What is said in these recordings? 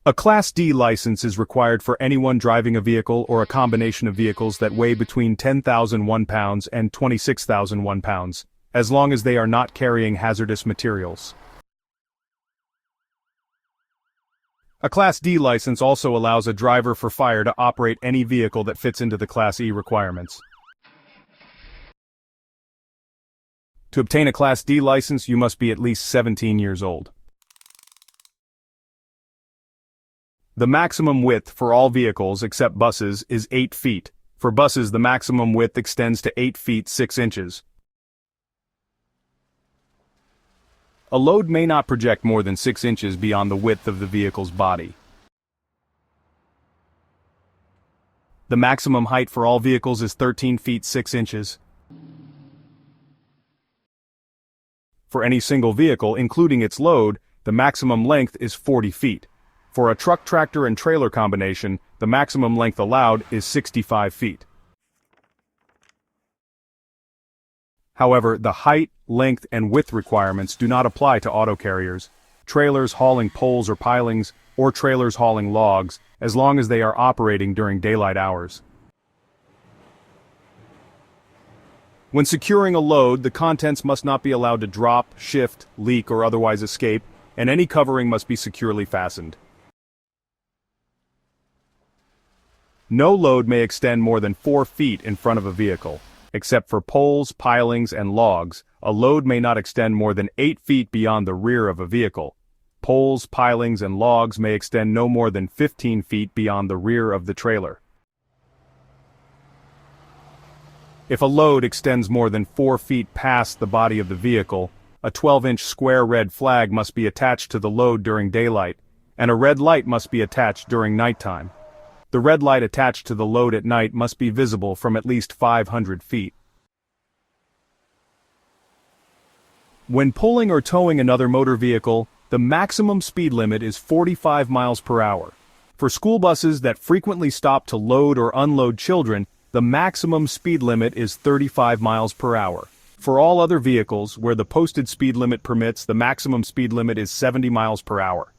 A Class D license is required for anyone driving a vehicle or a combination of vehicles that weigh between 10,001 pounds and 26,001 pounds, as long as they are not carrying hazardous materials. A Class D license also allows a driver for fire to operate any vehicle that fits into the Class E requirements. To obtain a Class D license, you must be at least 17 years old. The maximum width for all vehicles except buses is 8 feet. For buses, the maximum width extends to 8 feet 6 inches. A load may not project more than 6 inches beyond the width of the vehicle's body. The maximum height for all vehicles is 13 feet 6 inches. For any single vehicle, including its load, the maximum length is 40 feet. For a truck, tractor, and trailer combination, the maximum length allowed is 65 feet. However, the height, length, and width requirements do not apply to auto carriers, trailers hauling poles or pilings, or trailers hauling logs, as long as they are operating during daylight hours. When securing a load, the contents must not be allowed to drop, shift, leak, or otherwise escape, and any covering must be securely fastened. No load may extend more than 4 feet in front of a vehicle. Except for poles, pilings, and logs, a load may not extend more than 8 feet beyond the rear of a vehicle. Poles, pilings, and logs may extend no more than 15 feet beyond the rear of the trailer. If a load extends more than 4 feet past the body of the vehicle, a 12-inch square red flag must be attached to the load during daylight, and a red light must be attached during nighttime. The red light attached to the load at night must be visible from at least 500 feet. When pulling or towing another motor vehicle, the maximum speed limit is 45 miles per hour. For school buses that frequently stop to load or unload children, the maximum speed limit is 35 miles per hour. For all other vehicles where the posted speed limit permits, the maximum speed limit is 70 miles per hour.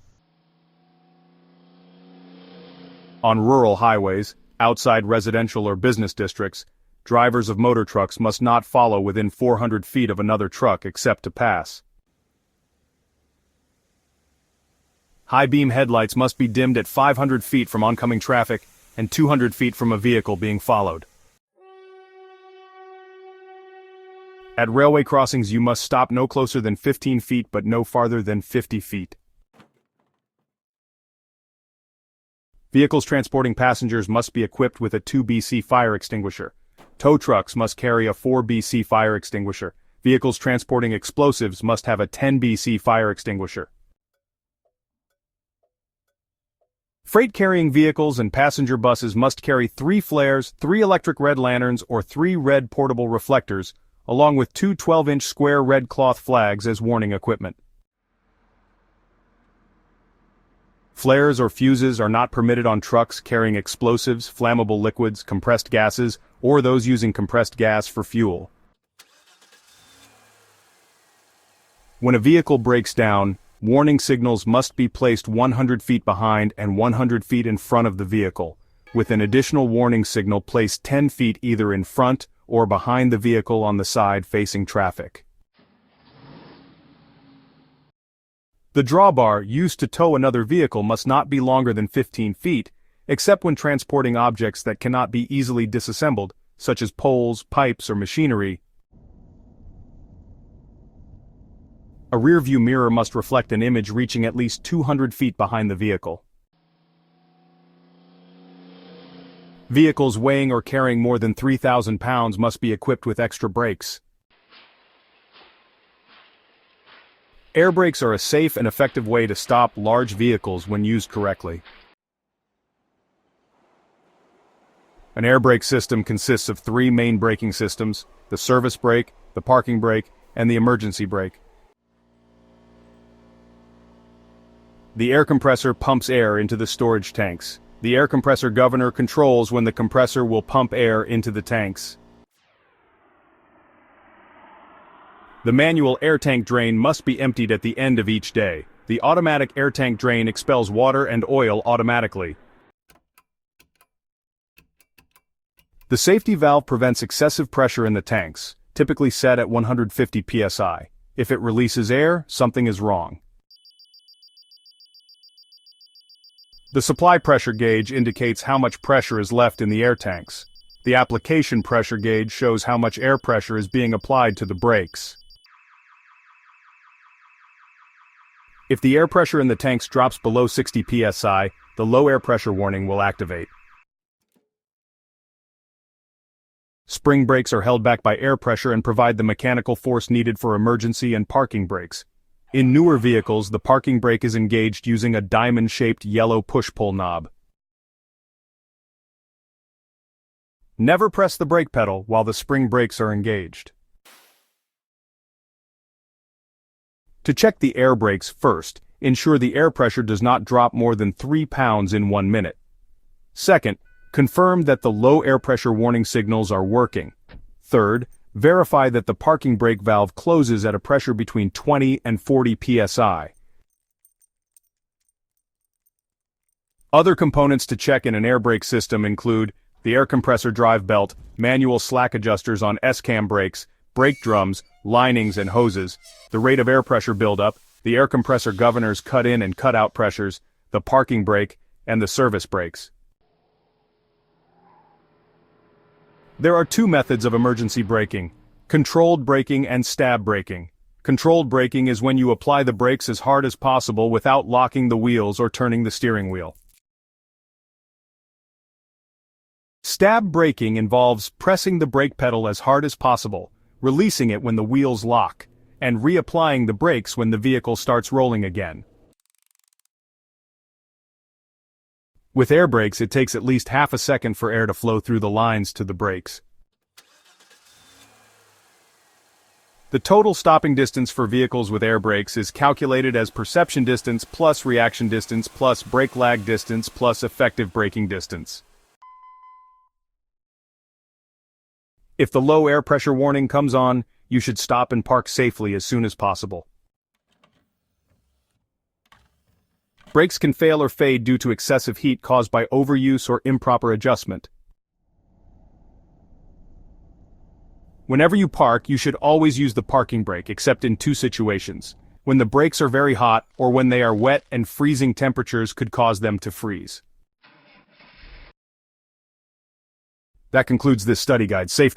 On rural highways, outside residential or business districts, drivers of motor trucks must not follow within 400 feet of another truck except to pass. High-beam headlights must be dimmed at 500 feet from oncoming traffic and 200 feet from a vehicle being followed. At railway crossings, you must stop no closer than 15 feet but no farther than 50 feet. Vehicles transporting passengers must be equipped with a 2BC fire extinguisher. Tow trucks must carry a 4BC fire extinguisher. Vehicles transporting explosives must have a 10BC fire extinguisher. Freight-carrying vehicles and passenger buses must carry 3 flares, 3 electric red lanterns, or 3 red portable reflectors, along with 2 12-inch square red cloth flags as warning equipment. Flares or fuses are not permitted on trucks carrying explosives, flammable liquids, compressed gases, or those using compressed gas for fuel. When a vehicle breaks down, warning signals must be placed 100 feet behind and 100 feet in front of the vehicle, with an additional warning signal placed 10 feet either in front or behind the vehicle on the side facing traffic. The drawbar used to tow another vehicle must not be longer than 15 feet, except when transporting objects that cannot be easily disassembled, such as poles, pipes, or machinery. A rear-view mirror must reflect an image reaching at least 200 feet behind the vehicle. Vehicles weighing or carrying more than 3,000 pounds must be equipped with extra brakes. Air brakes are a safe and effective way to stop large vehicles when used correctly. An air brake system consists of 3 main braking systems: the service brake, the parking brake, and the emergency brake. The air compressor pumps air into the storage tanks. The air compressor governor controls when the compressor will pump air into the tanks. The manual air tank drain must be emptied at the end of each day. The automatic air tank drain expels water and oil automatically. The safety valve prevents excessive pressure in the tanks, typically set at 150 psi. If it releases air, something is wrong. The supply pressure gauge indicates how much pressure is left in the air tanks. The application pressure gauge shows how much air pressure is being applied to the brakes. If the air pressure in the tanks drops below 60 psi, the low air pressure warning will activate. Spring brakes are held back by air pressure and provide the mechanical force needed for emergency and parking brakes. In newer vehicles, the parking brake is engaged using a diamond-shaped yellow push-pull knob. Never press the brake pedal while the spring brakes are engaged. To check the air brakes first, ensure the air pressure does not drop more than 3 pounds in 1 minute. Second, confirm that the low air pressure warning signals are working. Third, verify that the parking brake valve closes at a pressure between 20 and 40 psi. Other components to check in an air brake system include the air compressor drive belt, manual slack adjusters on S-cam brakes, brake drums, linings and hoses, the rate of air pressure buildup, the air compressor governors cut-in and cut-out pressures, the parking brake, and the service brakes. There are 2 methods of emergency braking: controlled braking and stab braking. Controlled braking is when you apply the brakes as hard as possible without locking the wheels or turning the steering wheel. Stab braking involves pressing the brake pedal as hard as possible, releasing it when the wheels lock, and reapplying the brakes when the vehicle starts rolling again. With air brakes, it takes at least half a second for air to flow through the lines to the brakes. The total stopping distance for vehicles with air brakes is calculated as perception distance plus reaction distance plus brake lag distance plus effective braking distance. If the low air pressure warning comes on, you should stop and park safely as soon as possible. Brakes can fail or fade due to excessive heat caused by overuse or improper adjustment. Whenever you park, you should always use the parking brake except in 2 situations: when the brakes are very hot or when they are wet and freezing temperatures could cause them to freeze. That concludes this study guide. Safe